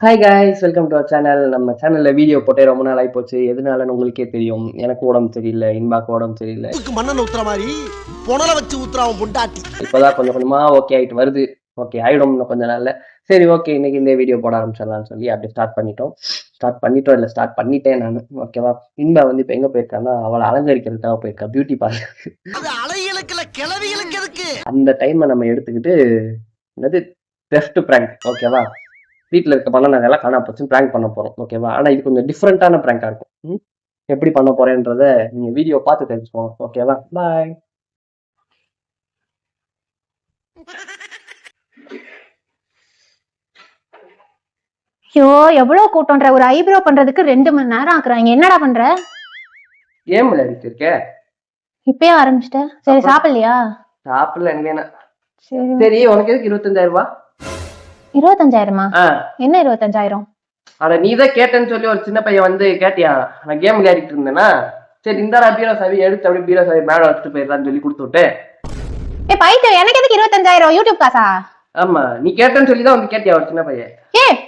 Hi guys, welcome to our channel. நம்ம சேனல்ல video போட்டே ரொம்ப நாள் ஆயிப்போச்சு. எதனாலன்னு உங்களுக்கே தெரியும். எனக்கு உடம்பு சரியில்லை, இன்பாக்கு உடம்பு சரியில்லை. மண்ணெண்ண ஊத்துற மாதிரி புனல வச்சு ஊத்துறான் பொண்டாட்டி. இப்பதான் கொஞ்சம் கொஞ்சமா ஓகே ஆயிட்டு வருது. ஓகே ஆயிடும் இன்னும் கொஞ்ச நாள்ல. சரி, ஓகே, இன்னைக்கு இந்த வீடியோ போட ஆரம்பிச்சிடலாம்னு சொல்லி அப்படி ஸ்டார்ட் பண்ணிட்டேன் நான். ஓகேவா? இன்பா வந்து இப்ப எங்க போயிருக்கான்னா, அவளை அலங்கரிக்கிறதுக்காக போயிருக்கா, பியூட்டி பார்லருக்கு. அந்த டைமை நம்ம எடுத்துக்கிட்டு என்னது தெஃப்ட் பிராங்க். ஓகேவா? வீட்டில் இருக்க பண்ண நாங்கள் எல்லாம் காணாம போச்சு ப்ராங்க் பண்ண போகிறோம். ஓகேவா? ஆனால் இது கொஞ்சம் டிஃப்ரெண்ட்டான ப்ராங்காக இருக்கும். எப்படி பண்ண போகிறேன்றதை நீங்கள் வீடியோ பார்த்து தெரிஞ்சுக்கோங்க. ஓகேவா? பாய். ஐயோ, எவ்வளவு கூட்டம்ன்ற ஒரு ஐப்ரோ பண்றதுக்கு 2 மணி நேரம் ஆக்குறாங்க. என்னடா பண்ற? கேம் விளையாடிட்டு இருக்கேன். இப்பயே ஆரம்பிச்சிட்ட? சரி, சாப்பிடலையா? சாப்பிடல, எனக்கு வேணா. சரி சரி, உனக்கு எதுக்கு 25,000 ரூபாய்? 25,000? என்ன 25,000? அட, நீ தான் கேட்டேன்னு சொல்லி ஒரு சின்ன பையன் வந்து கேட்டியா? நான் கேம் விளையாடிட்டு இருந்தேன்னா, சரி இந்தாடா பீரோ சாவி எடுத்து அப்படியே பீரோ சாவி மேல வச்சுட்டு போயிடலான்னு சொல்லி கொடுத்து விட்டேன். பைத்தியம், எனக்கு எதுக்கு 25,000? யூடியூப் காசா? ஆமா, நீ கேட்டேன்னு சொல்லி தான் வந்து கேட்டியா ஒரு சின்ன பையன்.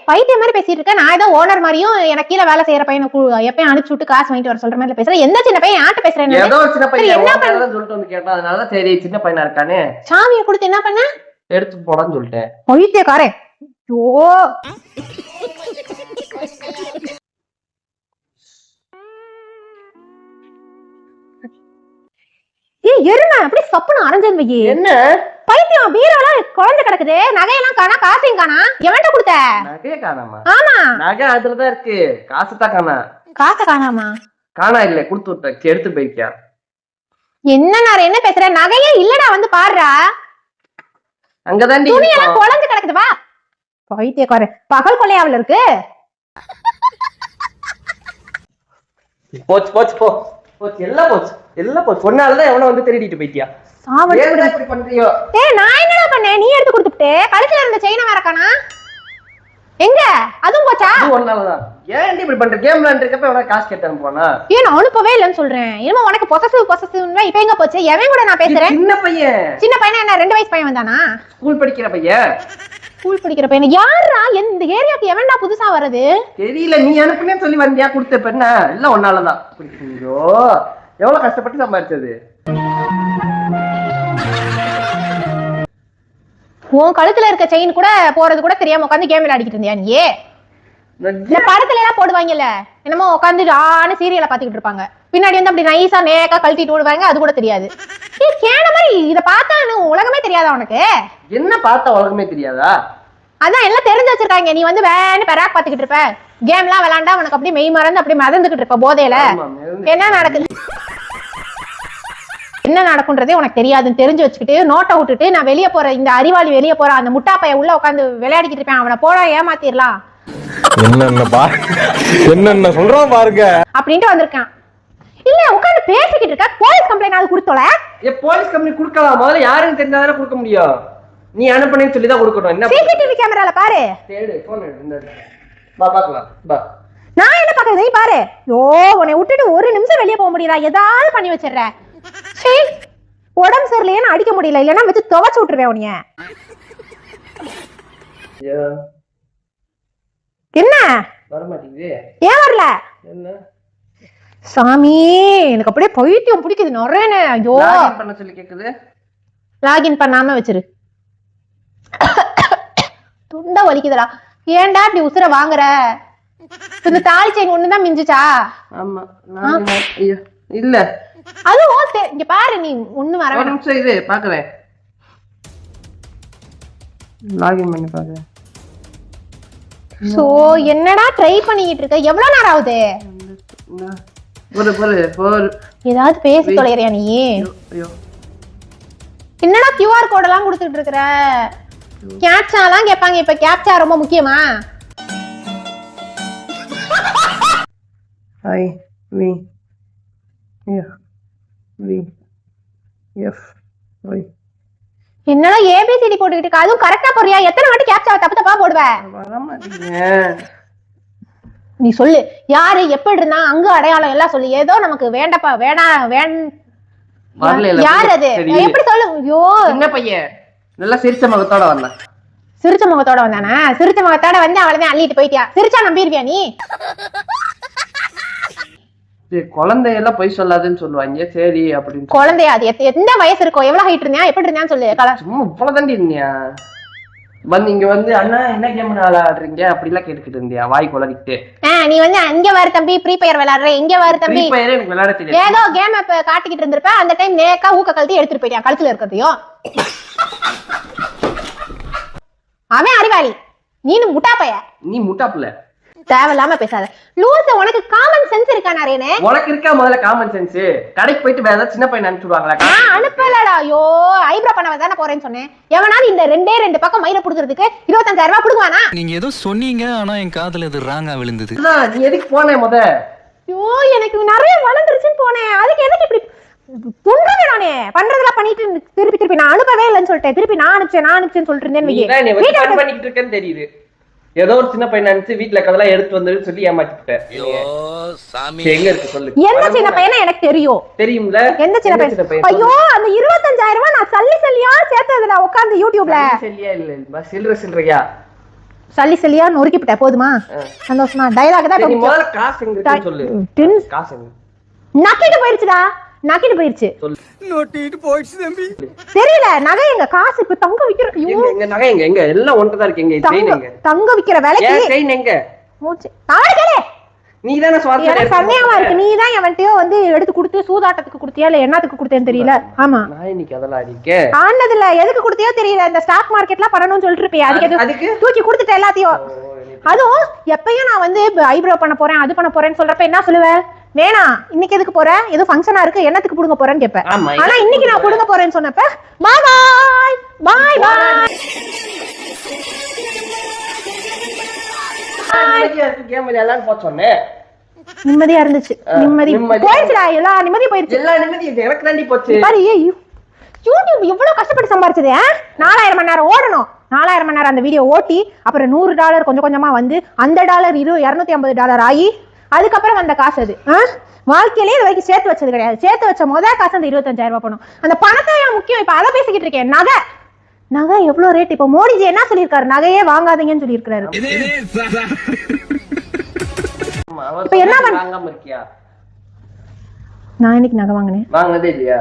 பைத்தியம் மாதிரி பேசிட்டு இருக்க. நான் ஏதோ ஓனர் மாதிரியும் எனக்கு கீழே வேலை செய்யற பையனை எப்பயும் அனுப்பிச்சு விட்டு காசு வாங்கிட்டு வர சொல்ற மாதிரி பேசுறேன். எந்த சின்ன பையன் யார்கிட்ட பேசுறேன்? ஏதோ ஒரு சின்ன பையன் என்ன பண்ணதான் சொல்லிட்டு வந்து கேட்டான். அதனாலதான் சரி சின்ன பையனா இருக்கானே, சாமியை கொடுத்து என்ன பண்ண, எடுத்து போடான்னு சொல்லிட்டேன். பைத்தியக்காரே. எருமை அப்படி சப்புன்னு அரைஞ்சது வையே. என்ன பைத்தியம், பீரோலாம் குழந்தை கிடக்குது, நகையெல்லாம் காணா, காசையும் காணா. எவன்ட்ட கொடுத்த? நகைய காணாமா? ஆமா, நகை அதுலதான் இருக்கு, காசு தான் காணா. காசை காணாமா? காணா இல்ல, கொடுத்து விட்டேன், எடுத்து போயிருக்கியா? என்ன பேசுற? நகையே இல்லடா, வந்து பாருடா. அங்கதான் துணியெல்லாம் குழஞ்சு கிடக்குது. வா பைத்தியக்காரே, பகல் கொள்ளையாவில் இருக்கு. போச்சு போச்சு போ போச்சு, எல்லாம் போச்சு, எல்லாம் போச்சு. ஒன்னாலதான் எவனை வந்து திருடிட்டு போயிட்டியா? இப்படி பண்றியோ? நான் என்னடா பண்ணேன்? நீ எடுத்து கொடுத்துட்டு கழுத்துல இருந்த செயினை வேற காணா. எங்க அதுவும் போச்சா? ஒன்னாலதான். ஏன் இப்படி பண்ற? கேம் விளையாண்டுருக்கப்ப எவனா காசு கேட்டு போனா? ஏன் அனுப்பவே இல்லைன்னு சொல்றேன். இனிமே உனக்கு பொசசிவ் இப்ப எங்க போச்சு? எவன் கூட நான் பேசுறேன்? சின்ன பையன் என்ன 2 வயசு பையன் வந்தானா? ஸ்கூல் படிக்கிற பையன். ஸ்கூல் படிக்கிற பையன் யாரா? இந்த ஏரியாக்கு எவன்டா புதுசா வரது? தெரியல, நீ அனுப்புனே சொல்லி வந்தியா, கொடுத்த பெண்ண எல்லாம் ஒன்னாலதான். ஐயோ, எவ்வளவு கஷ்டப்பட்டு சம்பாதிச்சது. உன் கழுத்துல இருக்க செயின் கூட போறது கூட தெரியாம உட்காந்து கேம் விளையாடிக்கிட்டு இருந்தியா நீ? இந்த படத்துல எல்லாம் போடுவாங்கல்ல, என்னமோ உட்காந்து ஆன சீரியலை பாத்துக்கிட்டு இருப்பாங்க, பின்னாடி வந்து அப்படி நைஸா நேக்கா கழட்டிட்டு விடுவாங்க, அது கூட தெரியாது. கேன மாதிரி இத பார்த்தா உலகமே தெரியாதா உனக்கு? என்ன பார்த்தா உலகமே தெரியாதா? அதான் எல்லாம் தெரிஞ்சு வச்சிருக்காங்க. நீ வந்து வேன்னு பெராக் பாத்துக்கிட்டு இருப்ப, கேம் எல்லாம் விளையாண்டா உனக்கு அப்படியே மெய் மறந்து அப்படியே மிதந்துகிட்டு இருப்ப போதையில. என்ன நடக்குது, என்ன நடக்கும்ன்றதே உனக்கு தெரியாதுன்னு தெரிஞ்சு வச்சுக்கிட்டு நோட்டை விட்டுட்டு நான் வெளியே போறேன், இந்த அறிவாளி வெளியே போறான், அந்த முட்டா பைய உள்ள உட்காந்து விளையாடிக்கிட்டு இருப்பேன், அவனை போட ஏமாத்திரலாம் என்னென்ன சொல்றான் பாருங்க அப்படின்ட்டு வந்திருக்கான். இல்ல உட்காந்து பேசிக்கிட்டு இருக்க, போலீஸ் கம்ப்ளைண்ட் அது கொடுத்தோல. போலீஸ் கம்ப்ளைண்ட் கொடுக்கலாம், முதல்ல யாருன்னு தெரிஞ்சாதானே கொடுக்க முடியும். நீ அனுப்புனேன்னு சொல்லி தான் கொடுக்கணும். என்ன சிசிடிவி கேமரால பாரு. தேடு, போன் எடு, வா பார்க்கலாம். வா, நான் என்ன பாக்குறது, நீ பாரு. யோ, உன்னை விட்டுட்டு ஒரு நிமிஷம் வெளியே போக முடியல, ஏதாவது பண்ணி வச்சிடுற. சரி, உடம்பு சரியில்லைன்னு அடிக்க முடியல, இல்லைன்னா வச்சு துவைச்சு விட்டுருவேன் உன்னைய. என்ன வர மாட்டேங்குது? ஏன் வரல? என்ன சாமி, எனக்கு அப்படியே பைத்தியம் பிடிக்குது நொறேன்னு. ஐயோ, லாகின் பண்ண சொல்லி கேக்குது. லாகின் பண்ணாம வச்சிரு. துண்டா வலிக்குதுடா. ஏன்டா இப்படி உசுர வாங்குற? இந்த தாலி செயின் ஒண்ணுதான் மிஞ்சுச்சா? ஆமா, ஐயோ இல்ல, அதுவும் இங்க பாரு, நீ ஒண்ணு வர ஒரு நிமிஷம் இது பாக்குறேன். லாகின் பண்ணி பாரு. சோ என்னடா ட்ரை பண்ணிட்டு இருக்க? எவ்வளவு நேரம் ஆகுது? ஏதாவது பேசி தொலைறியா நீ? என்னடா QR கோட் எல்லாம் கொடுத்துட்டு இருக்கற? கேப்சா எல்லாம் கேட்பாங்க, இப்ப கேப்சா ரொம்ப முக்கியமா? I V F V F Y. என்னடா ABCD போட்டுக்கிட்டு இருக்க? அதுவும் கரெக்டா போறியா? எத்தனை வாட்டி கேப்சா தப்பு தப்பா போடுவ? வர மாட்டீங்க. நீ சொல்லு, யாரு எப்படி இருந்தா அங்க அடையாளம் எல்லாம் சொல்லு. ஏதோ நமக்கு வேண்டப்பா யார் அது? எப்படி சொல்லு? ஐயோ, சின்ன பையன் நல்லா சிரிச்ச முகத்தோட வந்தான். சிரிச்ச முகத்தோட வந்தானா? சிரிச்ச முகத்தோட வந்து அவளதான் அள்ளிட்டு போயிட்டியா? சிரிச்சா நம்பிடுவியா நீ? குழந்தையெல்லாம் பொய் சொல்லாதுன்னு சொல்லுவாங்க. சரி அப்படின்னு குழந்தையா? அது எந்த வயசு இருக்கும்? எவ்வளவு ஹைட் இருந்தியா? எப்படி இருந்தான்னு சொல்லு. சும்மா இவ்வளவுதாண்டி இருந்தியா? வந்து இங்க வந்து அண்ணா என்ன கேம் விளையாடுறீங்க அப்படிலாம் கேட்டுக்கிட்டு இருந்தியா வாய் குளறிட்டு? நீ வந்து அங்க வாரு தம்பி ஃப்ரீ ஃபயர் விளையாடுற, இங்க வாரு தம்பி எனக்கு விளையாட தெரியாது. ஏதோ கேம் காட்டிக்கிட்டு இருந்திருப்ப. அந்த டைம் நேக்கா ஊக்க கழட்டி எடுத்துட்டு போயிட்டியா கழுத்துல இருக்கிறதையும். அவன் அறிவாளி, நீனு முட்டா பைய. நீ முட்டாப்புல தேவையில்லாம பேசாத லூசு. உனக்கு காமன் சென்ஸ் இருக்கா நாரேனே? உனக்கு இருக்கா முதல்ல காமன் சென்ஸ்? கடைக்கு போயிட்டு வேற சின்ன பையன் அனுப்பிச்சுடுவாங்களா? அனுப்பலடா. ஐயோ ஐப்ரோ பண்ண தானே போறேன்னு சொன்னேன். எவனாலும் இந்த ரெண்டு பக்கம் மயில புடுங்கிறதுக்கு 25,000 ரூபாய் புடுங்குவானா? நீங்க ஏதோ சொன்னீங்க, ஆனா என் காதுல இது ராங்கா விழுந்தது. நீ எதுக்கு போனே முத? ஐயோ எனக்கு நிறைய வளர்ந்துருச்சுன்னு போனேன். அதுக்கு எதுக்கு இப்படி துண்டுங்க? நானே பண்றதெல்லாம் பண்ணிட்டு திருப்பி நான் அனுப்பவே இல்லைன்னு சொல்லிட்டேன். திருப்பி நான் அனுப்பிச்சேன்னு சொல்லிட்டு இருந்தேன். பண்ணிட்டு இருக்கேன்னு தெரியுது. ஏதோ ஒரு சின்ன பையன் நினைச்சு வீட்டுல கதெல்லாம் எடுத்து வந்துன்னு சொல்லி ஏமாத்திட்டேன். எங்க இருக்கு சொல்லு. எந்த சின்ன பையனா எனக்கு தெரியும். தெரியும்ல எந்த சின்ன பையன்? ஐயோ அந்த 25,000 ரூபாய் நான் சல்லியா சேர்த்ததுல உட்கார்ந்து யூடியூப்ல. சல்லியா இல்ல சில்லறையா சல்லியா நொறுக்கிவிட்ட. போதுமா? சந்தோஷமா? டயலாக் தான். நீ முதல்ல காசு எங்க இருக்குன்னு சொல்லு. காசு எங்க? நக்கிட்டு போயிருச்சு. நோட்டிட்டு போயிடுச்சு தம்பி. தெரியல நகை எங்க? காசு இப்ப தங்க விக்கிற. எங்க நகை எங்க எல்லாம் ஒன்றதா இருக்கு. எங்க செயின் எங்க? தங்க விக்கிற விலைக்கு செயின் எங்க? நீதானே சந்தேகமா இருக்கு. நீதான் எவன்கிட்டயோ வந்து எடுத்து கொடுத்து சூதாட்டத்துக்கு கொடுத்தியா இல்ல என்னத்துக்கு கொடுத்தேன்னு தெரியல. ஆமா நான் இன்னைக்கு அதெல்லாம் இருக்கேன். ஆனதுல எதுக்கு கொடுத்தியோ தெரியல. இந்த ஸ்டாக் மார்க்கெட்லாம் பண்ணணும்னு சொல்லிட்டு இருப்பியா? அதுக்கு தூக்கி கொடுத்துட்ட எல்லாத்தையும். அதுவும் எப்பயும் நான் வந்து ஐப்ரோ பண்ண போறேன் அது பண்ண போறேன்னு சொல்றப்ப என்ன சொல்லுவேன்? வேணா இன்னைக்கு எதுக்கு போற? ஏதோ ஃபங்க்ஷனா இருக்கு, என்னத்துக்கு புடுங்க போறேன்னு கேட்பேன். ஆனா இன்னைக்கு நான் புடுங்க போறேன்னு சொன்னப்ப பாய் பாய் பாய் பாய். நிம்மதியா இருந்துச்சு. நிம்மதி போயிடுச்சுடா. எல்லா நிம்மதியும் போயிடுச்சு. எல்லா நிம்மதியும் எனக்கு தாண்டி போச்சு. யூடியூப் எவ்வளவு கஷ்டப்பட்டு சம்பாரிச்சது. 4000 மணி நேரம் ஓடணும். 4000 மணி நேரம் அந்த வீடியோ ஓட்டி அப்புறம் $100 கொஞ்சம் கொஞ்சமா வந்து அந்த டாலர் $250 ஆகி அதுக்கப்புறம் வந்த காசு அது. வாழ்க்கையிலே இது வரைக்கும் சேர்த்து வச்சது கிடையாது. சேர்த்து வச்ச முதல் காசு அந்த 25,000 ரூபாய் பணம். அந்த பணத்தை முக்கியம். இப்ப அதை பேசிக்கிட்டு இருக்கேன். நகை எவ்வளவு ரேட்? இப்ப மோடிஜி என்ன சொல்லியிருக்காரு? நகையே வாங்காதீங்கன்னு சொல்லியிருக்காரு. இப்ப என்ன வாங்காம இருக்கியா? நான் இன்னைக்கு நகை வாங்கினேன். வாங்கினதே இல்லையா?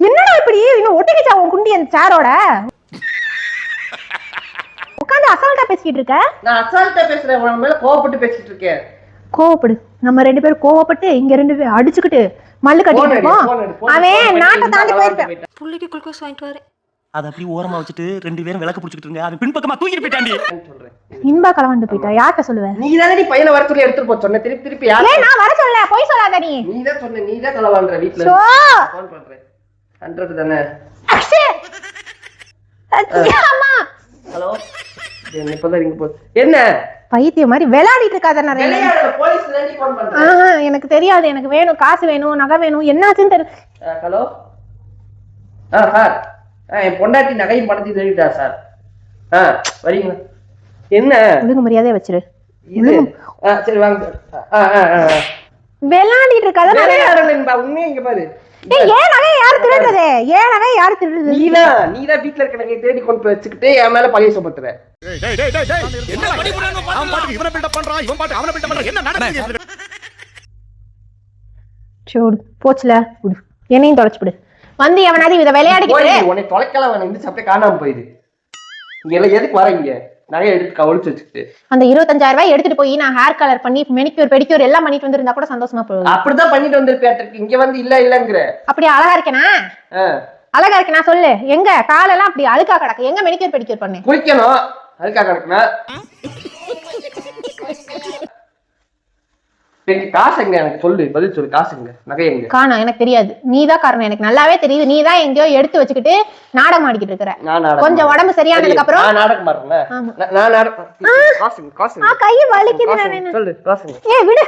என்னடா இப்படி இன்னும் ஒட்டிக்கிச்சா உன் குண்டி அந்த சேரோட? உட்காந்து அசால்ட்டா பேசிக்கிட்டு இருக்க. நான் அசால்ட்டா பேசுறேன். உன் மேல கோவப்பட்டு பேசிட்டு இருக்கேன். கோவப்படு. நம்ம 2 பேரும் கோவப்பட்டு இங்க 2 பேரும் அடிச்சுக்கிட்டு மல்லு கட்டிட்டு இருக்கோம். அவன் நாட்டை தாண்டி போயிருக்கான். புள்ளிக்கு குளுக்கோஸ் வாங்கிட்டு வரேன். அத அப்படியே ஓரமா வச்சுட்டு 2 பேரும் விளக்க புடிச்சிட்டு இருங்க. அவன் பின்பக்கமா தூக்கிட்டு போயிட்டாண்டி சொல்றேன். இன்பா கலவாண்டு போயிட்டா. யார்ட்ட சொல்லுவேன்? நீ தானடி பையனை வர சொல்லி எடுத்துட்டு போ சொன்ன. திருப்பி யார்? நான் வர சொல்லல. போய் சொல்லாத நீ. நீ தான் சொன்ன. நீ தான் கலவாண்ற வீட்ல. ஃபோன் பண்றேன். 100 தானே? அம்மா ஹலோ. இப்பதான் ரிங் போகுது. என்ன பைத்திய மாதிரி விளையாடிட்டு இருக்காத. போலீஸ் லேண்டி ஃபோன் பண்றேன். எனக்கு தெரியாது. எனக்கு வேணும், காசு வேணும், நகை வேணும். என்னாச்சுன்னு தெரியல. ஹலோ. சார் என் பொண்டாட்டி நகையும் பணத்தையும் தேடிட்டா சார். வரீங்க? என்ன ஒழுங்கு மரியாதையா வச்சிரு. இது சரி வாங்க. விளையாடிட்டு இருக்காத. உண்மையா இங்க பாரு. ஏன் நகை யாரு திருடுறது? ஏன் நகை யாரு திருடுறது? நீதான் வீட்டுல இருக்க நகையை தேடி கொண்டு போய் வச்சுக்கிட்டு என் மேல பழைய சுமத்துற. போச்சுல என்னையும் தொலைச்சுடு. வந்து எவனாவது இத விளையாடிக்கிட்டு உன்னை தொலைக்கலாம். வேணும் இந்த சாப்பிட்டு காணாம போயிடு. இங்க எல்லாம் எதுக்கு வரீங்க? நகையை எடுத்து கவனிச்சு வச்சுக்கிட்டு அந்த 25,000 ரூபாய் எடுத்துட்டு போய் நான் ஹேர் கலர் பண்ணி மெனிக்யூர் பெடிக்யூர் எல்லாம் பண்ணிட்டு வந்திருந்தா கூட சந்தோஷமா போகுது. அப்படிதான் பண்ணிட்டு வந்திருப்பேன். இங்க வந்து இல்லங்கிற அப்படி அழகா இருக்கேனா? அழகா இருக்கு. நான் சொல்லு எங்க காலெல்லாம் அப்படி அழுக்கா கிடக்கு. எங்க மெனிக்யூர் பெடிக்யூர் பண்ணு? குளிக்கணும். அழுக்கா கிடக்குனா காசு எங்க? எனக்கு சொல்லு, பதில் சொல்லு. காசு எங்க? நகை எங்க? காணா. எனக்கு தெரியாது. நீதான் காரணம். எனக்கு நல்லாவே தெரியுது. நீதான் எங்கயோ எடுத்து வச்சுக்கிட்டு நாடகம் ஆடிக்கிட்டு இருக்கிற. கொஞ்சம் உடம்பு சரியானதுக்கு அப்புறம் நாடகம் ஆடுறேன். கை வலிக்குது. சொல்லு காசு. விடு.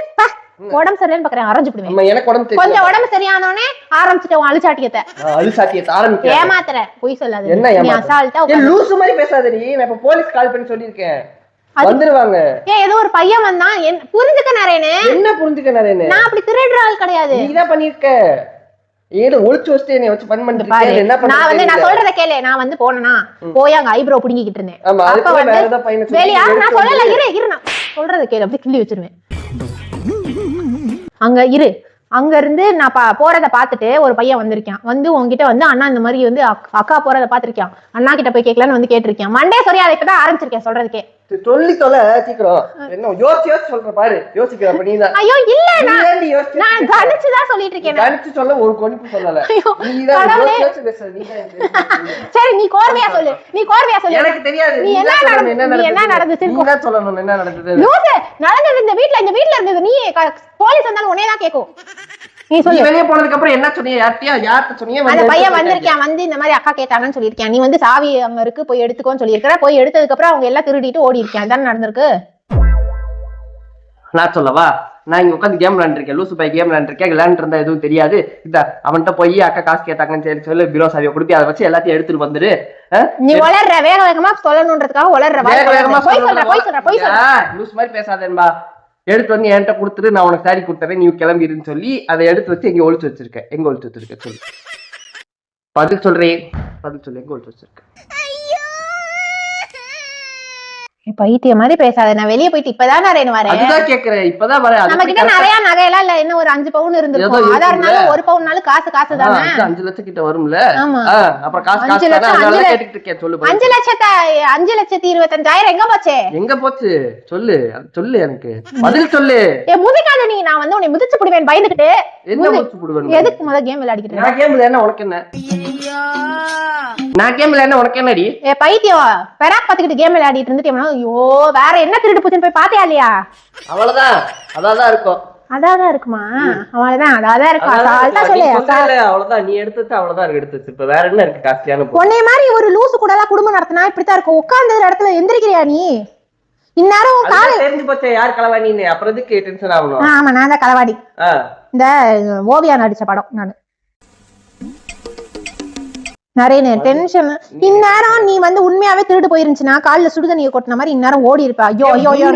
உடம்பு சரியில்லைன்னு பாக்குறேன். அரைஞ்சு விடுவேன். எனக்கு உடம்பு கொஞ்சம் உடம்பு சரியானோடனே ஆரம்பிச்சுட்டேன் அழுசாட்டியத்தை. ஏமாத்துற. பொய் சொல்லாத. நீ அசால்ட்டா லூசு மாதிரி பேசாத. நீ நான் இப்ப போலீஸ் கால் பண்ணி சொல்லிருக்கேன். வந்துருவாங்க. ஏதோ ஒரு பையன் வந்தான். புரிஞ்சுக்க நரேனே. என்ன புரிஞ்சுக்க நரேனே? நான் அப்படி திருடுற ஆள் கிடையாது. நீதான் பண்ணிருக்க. ஏன் ஒளிச்சு வச்சுட்டு என்னை வச்சு ஃபன் பண்ணிட்டு பாரு, என்ன நான் வந்து நான் பண்றது சொல்றத கேளு. நான் வந்து போனேனா போய் அங்க ஐப்ரோ புடிங்கிட்டு இருந்தேன். ஆமா அப்ப அதுக்கு வந்து வேற ஏதாவது பையனை சொல்லி வெளியா நான் எடுத்து சொல்லல, வந்து- இரு நான் சொல்றத கேளு, அப்படியே கிள்ளி வச்சிருவேன். அங்க இரு, அங்க இருந்து நான் போறத பாத்துட்டு ஒரு பையன் வந்திருக்கான். வந்து உங்ககிட்ட வந்து அண்ணா இந்த மாதிரி வந்து அக்கா போறத பாத்திருக்கான், அண்ணா கிட்ட போய் கேட்கலான்னு வந்து கேட்டிருக்கேன். மண்டே சரியா அதை இப்பதான் ஆரம்பிச்சிருக்கேன் சொல்றதுக்கே. சொல்லி தொலை சீக்கிரம். என்ன யோசிச்சு சொல்ற பாரு, யோசிக்கிற அப்ப நீதான். ஐயோ இல்ல, யோசிச்சு நான் கணிச்சுதான் சொல்லிட்டு இருக்கேன். கணிச்சு சொல்ல ஒரு கொனிப்பு சொல்லல. ஐயோ, நீதான் கடவுளே. யோசிச்சு பேசுற. நீதான் சரி நீ கோர்வையா சொல்லு, நீ கோர்வையா சொல்லு. எனக்கு தெரியாது. நீ என்ன நடந்துச்சு? நீதான் சொல்லணும் என்ன நடந்தது. லூசு, நடந்தது இந்த வீட்ல இருந்தது. நீ போலீஸ் வந்தாலும் உன்னையே தான் கேட்கும். நீ நீ சொல்லு. வெளியே போனதுக்கு அப்புறம் என்ன சொன்னீங்க? யார்கிட்ட சொன்னீங்க? அந்த பையன் வந்திருக்கான், வந்து இந்த மாதிரி அக்கா கேட்டாங்கன்னு சொல்லியிருக்கேன். நீ வந்து சாவி அங்க இருக்கு போய் எடுத்துக்கோன்னு சொல்லியிருக்கிற. போய் எடுத்ததுக்கு அப்புறம் அவங்க எல்லாம் திருடிட்டு ஓடி இருக்கேன். அதான் நடந்திருக்கு. நான் சொல்லவா? நான் இங்க உட்காந்து கேம் விளையாண்டுருக்கேன். லூசு பை கேம் விளையாண்டுருக்கேன். விளையாண்டு இருந்தா எதுவும் தெரியாது. இந்த அவன்கிட்ட போய் அக்கா காசு கேட்டாங்கன்னு சரி சொல்லி பீரோ சாவியை கொடுப்பி அதை வச்சு எல்லாத்தையும் எடுத்துட்டு வந்துரு. நீ வளர்ற வேக வேகமா சொல்லணுன்றதுக்காக வளர்ற. வேக வேகமா போய் சொல்ற. லூஸ் மாதிரி பேசாதேன்பா. எடுத்து வந்து என்கிட்ட கொடுத்துட்டு நான் உனக்கு சாரி கொடுத்துறேன், நீ கிளம்பிடுன்னு சொல்லி அதை எடுத்து வச்சு எங்க ஒளிச்சு வச்சிருக்கேன். எங்க ஒளிச்சு வச்சிருக்கேன் சொல்லு. பதில் சொல்றேன், பதில் சொல்லு. எங்க ஒளிச்சு வச்சிருக்கேன்? பைத்திய மாதிரி பேசாத. நான் வெளியே போயிட்டு இப்பதான் வரேன். அதுதான் கேக்குறேன். இப்பதான் வரேன். நம்ம கிட்ட நிறைய நகையெல்லாம் இல்ல, இன்னும் ஒரு 5 பவுன் இருந்திருக்கும். அதா இருந்தாலும் 1 பவுன்னாலும் காசு தானே. 5 லட்சம் கிட்ட வரும்ல. ஆமா. அப்புறம் காசு 5 லட்சம், அதனால கேட்டுட்டு இருக்கேன். சொல்லு. 5,25,000 எங்க போச்சு? எங்க போச்சு சொல்லு. சொல்லு, எனக்கு பதில் சொல்லு. முதிக்காத நீ. நான் வந்து உன்னை மிதிச்சு போடுவேன் பயந்துகிட்டு. என்ன முடிச்சு போடுவேன்? எதுக்கு முதல்ல கேம் விளையாடிக்கிட்டு நான் கேம் விளையாடுனா உனக்கு என்ன? நான் கேம் விளையாடுனா உனக்கு என்னடி? பைத்தியம் பெராக் பாத்துக்கிட்டு கேம் விளையாடிட்டு இருந்துட்டு ஐயோ வேற என்ன திருடு போச்சுன்னு போய் பாத்தியா இல்லையா? அவ்வளவுதான். அதான் இருக்கும். அதான் இருக்குமா? அவ்வளவுதான். அதான் இருக்கும். அவ்வளவுதான். நீ எடுத்து அவ்வளவுதான் எடுத்து. இப்ப வேற என்ன இருக்கு காஸ்ட்லியான? உன்னை மாதிரி ஒரு லூசு கூட எல்லாம் குடும்பம் நடத்தினா இப்படித்தான் இருக்கும். உட்கார்ந்த இடத்துல எந்திரிக்கிறியா நீ? இந்நேரம் காலை தெரிஞ்சு போச்சே யார் களவாணின்னு. அப்புறம் எதுக்கு டென்ஷன் ஆகணும்? ஆமா, நான் தான் களவாடி. இந்த ஓவியா நடிச்ச படம் நானு. நிறைய டென்ஷன். இந்நேரம் நீ வந்து உண்மையாவே திருடு போயிருந்துச்சுன்னா காலில சுடுதண்ணியை கொட்டின மாதிரி இந்நேரம் ஓடி இருப்ப. ஐயோ ஐயோ ஐயோ.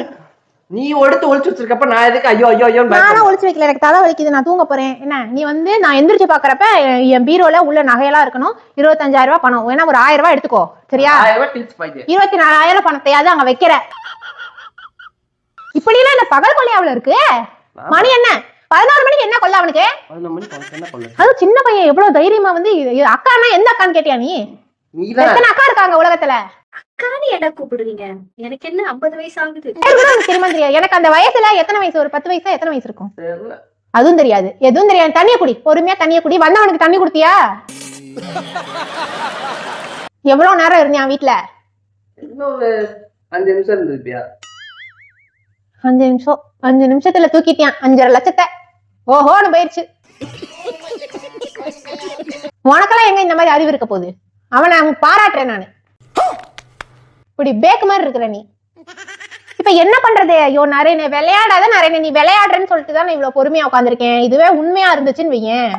நீ எடுத்து ஒளிச்சு வச்சிருக்கப்ப நான் எதுக்கு ஐயோ ஐயோ ஐயோ? நானும் ஒளிச்சு வைக்கல, எனக்கு தலை வலிக்குது, நான் தூங்க போறேன். என்ன நீ வந்து நான் எந்திரிச்சு பாக்குறப்ப என் பீரோல உள்ள நகையெல்லாம் இருக்கணும். 25,000 ரூபாய் பணம் வேணா, ஒரு 1000 ரூபாய் எடுத்துக்கோ சரியா? 24,000 பணத்தையாவது அங்க வைக்கிற. இப்படி எல்லாம் இந்த பகல் கொள்ளையாவுல இருக்கு. மணி என்ன 11 மணிக்கு என்ன கொள்ள அவனுக்கு? 11 மணிக்கு என்ன கொள்ள? அது சின்ன பையன் எவ்வளவு தைரியமா வந்து அக்கானா எந்த அக்கான்னு கேட்டியா நீ? எத்தனை அக்கா இருக்காங்க உலகத்துல? அக்கான்னு என்ன கூப்பிடுறீங்க? எனக்கு என்ன 50 வயசு ஆகுது. தெரியுமா தெரியாது எனக்கு அந்த வயசுல. எத்தனை வயசு? ஒரு 10 வயசா? எத்தனை வயசு இருக்கும்? அதுவும் தெரியாது, எதுவும் தெரியாது. தண்ணிய குடி, பொறுமையா தண்ணிய குடி. வந்தவனுக்கு தண்ணி குடுத்தியா? எவ்வளவு நேரம் இருந்தியா வீட்டுல? இன்னும் 5 நிமிஷம் இருந்திருப்பியா? 5 நிமிஷம். 5 நிமிஷத்துல தூக்கிட்டியான் 5.5 லட்சத்தை. ஓஹோன்னு போயிருச்சு. உனக்கெல்லாம் எங்க இந்த மாதிரி அறிவு இருக்க போகுது? அவனை பாராட்டுறேன் நானு. இப்படி பேக்கு மாதிரி இருக்கிற நீ. இப்ப என்ன பண்றது? ஐயோ நிறைய விளையாடாத. நிறைய நீ விளையாடுறேன்னு சொல்லிட்டு தான் நான் இவ்வளவு பொறுமையா உட்காந்துருக்கேன். இதுவே உண்மையா இருந்துச்சுன்னு வையேன்.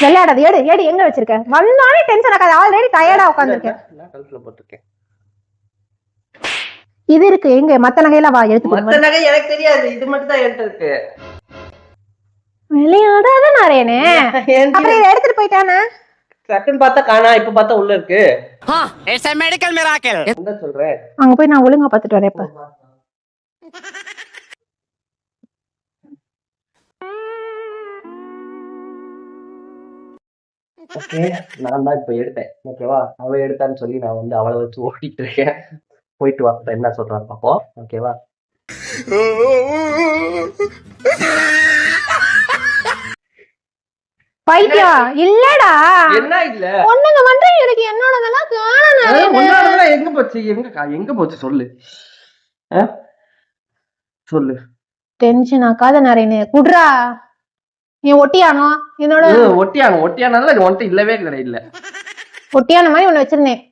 விளையாடாது. ஏடு ஏடு எங்க வச்சிருக்க? வந்தானே டென்ஷன் ஆகாது. ஆல்ரெடி டயர்டா உட்காந்துருக்கேன். இது இருக்கு எங்க? மத்த நகையெல்லாம் வா எடுத்து. மத்த நகை எனக்கு தெரியாது, இது மட்டும் தான் என்கிட்ட இருக்கு. விளையாடாத நிறையனே. அப்புறம் இதை எடுத்துட்டு போயிட்டானே. டக்குன்னு பார்த்தா காணா, இப்ப பார்த்தா உள்ள இருக்கு. It's a medical miracle. என்ன சொல்றேன்? அங்க போய் நான் ஒழுங்கா பாத்துட்டு வரேன். இப்ப ஓகே, நான் தான் இப்ப எடுத்தேன். ஓகேவா? அவ எடுத்தான்னு சொல்லி நான் வந்து அவளை வச்சு ஓட்டிட்டு இருக்கேன். போயிட்டு வா, என்ன சொல்றான்னு பாப்போம். ஓகேவா? பைத்தியம் இல்லடா. என்ன இல்ல ஒண்ணுங்க வந்து எனக்கு என்னோடதெல்லாம் காணோம். உன்னாலதான் எங்க போச்சு? எங்க போச்சு சொல்லு. சொல்லு. டென்ஷன் ஆக்காத நிறைய குட்ரா. நீ ஒட்டியானோ? என்னோட ஒட்டியானதுல உன்கிட்ட இல்லவே இல்ல. ஒட்டியான மாதிரி ஒண்ணு வச்சிருந்தேன்.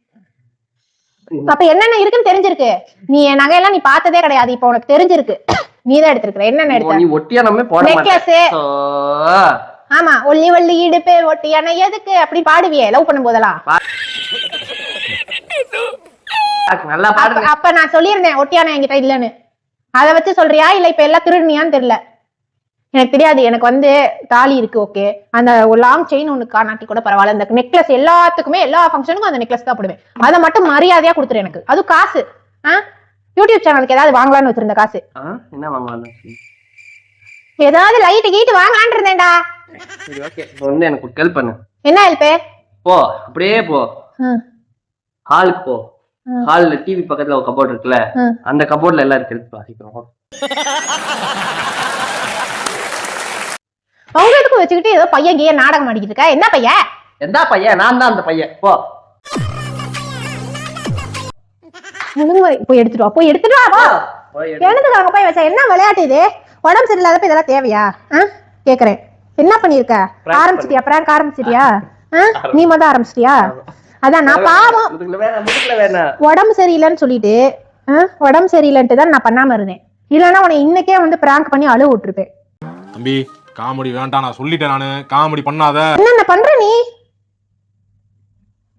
அப்ப என்னென்ன இருக்குன்னு தெரிஞ்சிருக்கு. நீ என் நகையெல்லாம் நீ பார்த்ததே கிடையாது. இப்ப உனக்கு தெரிஞ்சிருக்கு. நீதான் எடுத்திருக்கிற. என்னென்ன எடுத்த? நீ ஒட்டியானமே போட மாட்டே. ஆமா, ஒல்லி ஒல்லி இடுப்பு ஒட்டியான எதுக்கு அப்படி பாடுவியே லவ் பண்ணும் போதெல்லாம். நல்லா பாடுங்க. அப்ப நான் சொல்லியிருந்தேன் ஒட்டியானம் என்கிட்ட இல்லன்னு. அதை வச்சு சொல்றியா இல்ல இப்ப எல்லாம் திருடுனியான்னு தெரியல. எனக்கு தெரியாது. எனக்கு வந்து தாலி இருக்கு, ஓகே. அந்த ஒரு லாங் செயின் ஒண்ணு காணாட்டி கூட பரவாயில்ல. இந்த நெக்லஸ் எல்லாத்துக்குமே எல்லா ஃபங்க்ஷனுக்கும் அந்த நெக்லஸ் தான் போடுவேன். அதை மட்டும் மரியாதையா கொடுத்துரு எனக்கு. அது காசு. யூடியூப் சேனலுக்கு ஏதாவது வாங்கலாம்னு வச்சிருந்த காசு. என்ன வாங்கலாம்? ஏதாவது லைட் கீட்டு வாங்கலான்னு இருந்தேன்டா. சரி ஓகே, இப்போ வந்து எனக்கு ஹெல்ப் பண்ணு. என்ன ஹெல்ப்? போ, அப்படியே போ, ஹாலுக்கு போ. ஹால்ல டிவி பக்கத்துல ஒரு கபோர்ட் இருக்குல்ல, அந்த கபோர்ட்ல எல்லாம் இருக்கு, எடுத்து வாசிக்கிறோம். அவங்களுக்கு வச்சுக்கிட்டு ஏதோ பையன் கீழ நாடகம் ஆடிக்கிட்டு இருக்க. என்ன பையன்? எந்த பையன்? நான் தான் அந்த பையன். போ போய் எடுத்துட்டு வா, போய் எடுத்துட்டு வா. எழுந்துக்காங்க போய் வச்சா. என்ன விளையாட்டு இது? உடம்பு சரியில்லாதப்ப இதெல்லாம் தேவையா? கேக்குறேன். என்ன பண்ணிருக்க? ஆரம்பிச்சிட்டியா? பிராங்க் ஆரம்பிச்சிட்டியா? நீ மட்டும் ஆரம்பிச்சிட்டியா? அதான் நான் பாவம் உடம்பு சரியில்லைன்னு சொல்லிட்டு உடம்பு சரியில்லைன்ட்டு தான் நான் பண்ணாம இருந்தேன். இல்லைன்னா உன்னை இன்னைக்கே வந்து பிராங்க் பண்ணி அழுவ விட்டுருப்பேன். தம்பி காமெடி வேண்டாம், நான் சொல்லிட்டேன். நானு காமெடி பண்ணாத. என்ன பண்ற நீ?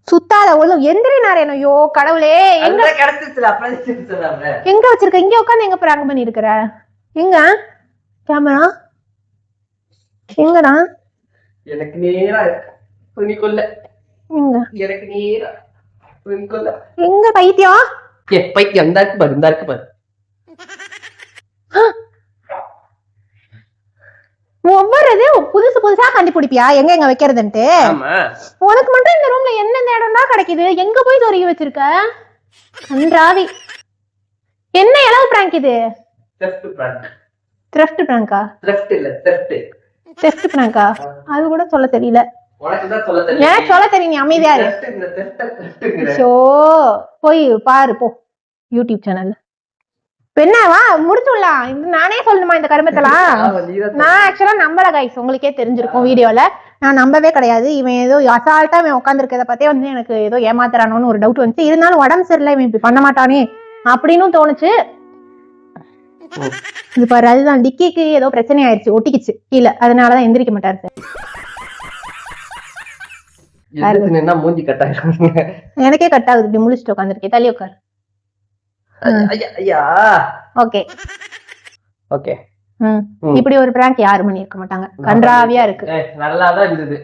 சுத்தாத ஒழுங்கு எந்திரி நாரேன். ஐயோ கடவுளே, எங்க எங்க வச்சிருக்க? இங்க உட்காந்து எங்க பிராங்க் பண்ணி இருக்கிற? எங்க கேமரா? எங்கடா? எனக்கு நேரா துணிக்குள்ள. எங்க எனக்கு நேரா துணிக்குள்ள. எங்க பைத்தியம்? பைத்தியம் இந்த இருக்கு பாரு, இந்த இருக்கு பாரு. ஒவ்வொரு இது புதுசு புதுசா கண்டுபிடிப்பியா எங்க எங்க வைக்கிறதுன்ட்டு? உனக்கு மட்டும் இந்த ரூம்ல எந்தெந்த இடம் தான் கிடைக்குது? எங்க போய் சொருகி வச்சிருக்க? கன்றாவி. என்ன அளவு பிராங்க் இது? த்ரெஃப்ட் பிராங்கா? த்ரெஃப்ட் பிராங்கா? அது கூட சொல்ல தெரியல. ஏன் சொல்ல தெரியும்? நீ அமைதியா இரு. ஷோ போய் பாரு போ யூடியூப் சேனல்ல. என்னவா முடிச்சுடலாம். நானே சொல்லணுமா இந்த கருமத்தெல்லாம்? நான் ஆக்சுவலா நம்பல கைஸ், உங்களுக்கே தெரிஞ்சிருக்கும் வீடியோல. நான் நம்பவே கிடையாது. இவன் ஏதோ அசால்ட்டா இவன் உட்காந்துருக்கத பார்த்தே வந்து எனக்கு ஏதோ ஏமாத்துறானோன்னு ஒரு டவுட் வந்துச்சு. இருந்தாலும் உடம்பு சரியில்லை, இவன் இப்படி பண்ண மாட்டானே அப்படின்னு தோணுச்சு. இது பாரு, அதுதான் டிக்கிக்கு ஏதோ பிரச்சனை ஆயிடுச்சு, ஒட்டிக்குச்சு கீழே. அதனாலதான் எந்திரிக்க மாட்டாரு சார். எனக்கே கட் ஆகுது. இப்படி முழிச்சுட்டு உட்காந்துருக்கேன். தள்ளி உட்காரு. Okay okay. இப்படி ஒரு பிராங்க் யாரும் பண்ணிருக்க மாட்டாங்க. கன்றாவியா இருக்கு. நல்லாதான் இருந்தது.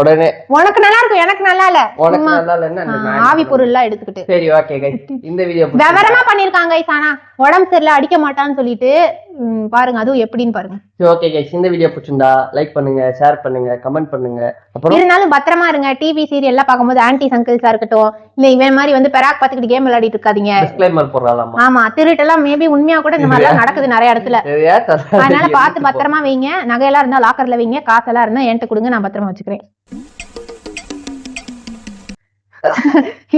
உடனே உனக்கு நல்லா இருக்கும், எனக்கு நல்லா இல்ல. உனக்கு நல்லா இல்லன்னா ஆவி பொருள் எல்லாம் எடுத்துக்கிட்டு. சரி ஓகே கைஸ், இந்த வீடியோ விவரமா பண்ணிருக்காங்க கைஸ். ஆனா உடம்பு சரியில்லை அடிக்க மாட்டான்னு சொல்லிட்டு பாருங்க, அதுவும் எப்படின்னு பாருங்க. ஓகே கைஸ், இந்த வீடியோ பிடிச்சிருந்தா லைக் பண்ணுங்க, ஷேர் பண்ணுங்க, கமெண்ட் பண்ணுங்க. அப்புறம் இருந்தாலும் பத்திரமா இருங்க. டிவி சீரியல் எல்லாம் பார்க்கும்போது ஆன்டி அங்கிள்ஸா இருக்கட்டும், இல்ல இவன் மாதிரி வந்து பெராக் பாத்துக்கிட்டு கேம் விளையாடிட்டு இருக்காதீங்க. டிஸ்க்ளைமர் போடலாமா? ஆமா, திருட்டெல்லாம் மேபி உண்மையா கூட இந்த மாதிரி எல்லாம் நடக்குது நிறைய இடத்துல. அதனால பார்த்து பத்திரமா வைங்க. நகையெல்லாம் இருந்தா லாக்கர்ல வைங்க, காசெல்லாம் இருந்தா என்கிட்ட கொடுங்க, நான் பத்திரமா வச்சுக்கிறேன்.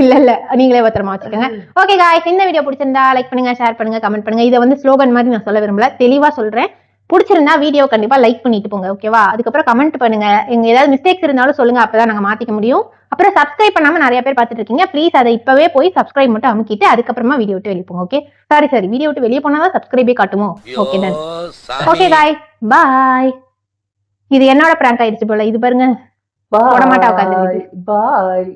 இல்ல இல்ல, நீங்களே பத்திரமா வச்சுக்கோங்க. ஓகே காய்ஸ், இந்த வீடியோ பிடிச்சிருந்தா லைக் பண்ணுங்க, ஷேர் பண்ணுங்க, கமெண்ட் பண்ணுங்க. இதை வந்து ஸ்லோகன் மாதிரி நான் சொல்ல விரும்பல, தெளிவா சொல்றேன். பிடிச்சிருந்தா வீடியோ கண்டிப்பா லைக் பண்ணிட்டு போங்க, ஓகேவா? அதுக்கப்புறம் கமெண்ட் பண்ணுங்க. எங்க ஏதாவது மிஸ்டேக்ஸ் இருந்தாலும் சொல்லுங்க, அப்பதான் நாங்க மாத்திக்க முடியும். அப்புறம் சப்ஸ்கிரைப் பண்ணாம நிறைய பேர் பார்த்துட்டு இருக்கீங்க. ப்ளீஸ் அதை இப்பவே போய் சப்ஸ்கிரைப் மட்டும் அமுக்கிட்டு அதுக்கப்புறமா வீடியோ விட்டு வெளியே போங்க. ஓகே, சாரி வீடியோ விட்டு வெளியே போனாதான் சப்ஸ்கிரைபே காட்டுமோ? Okay done. Okay guys, bye. இது என்னோட பிராங்க் ஆயிடுச்சு போல. இது பாருங்க, போட மாட்டா உட்காந்து. பாய்.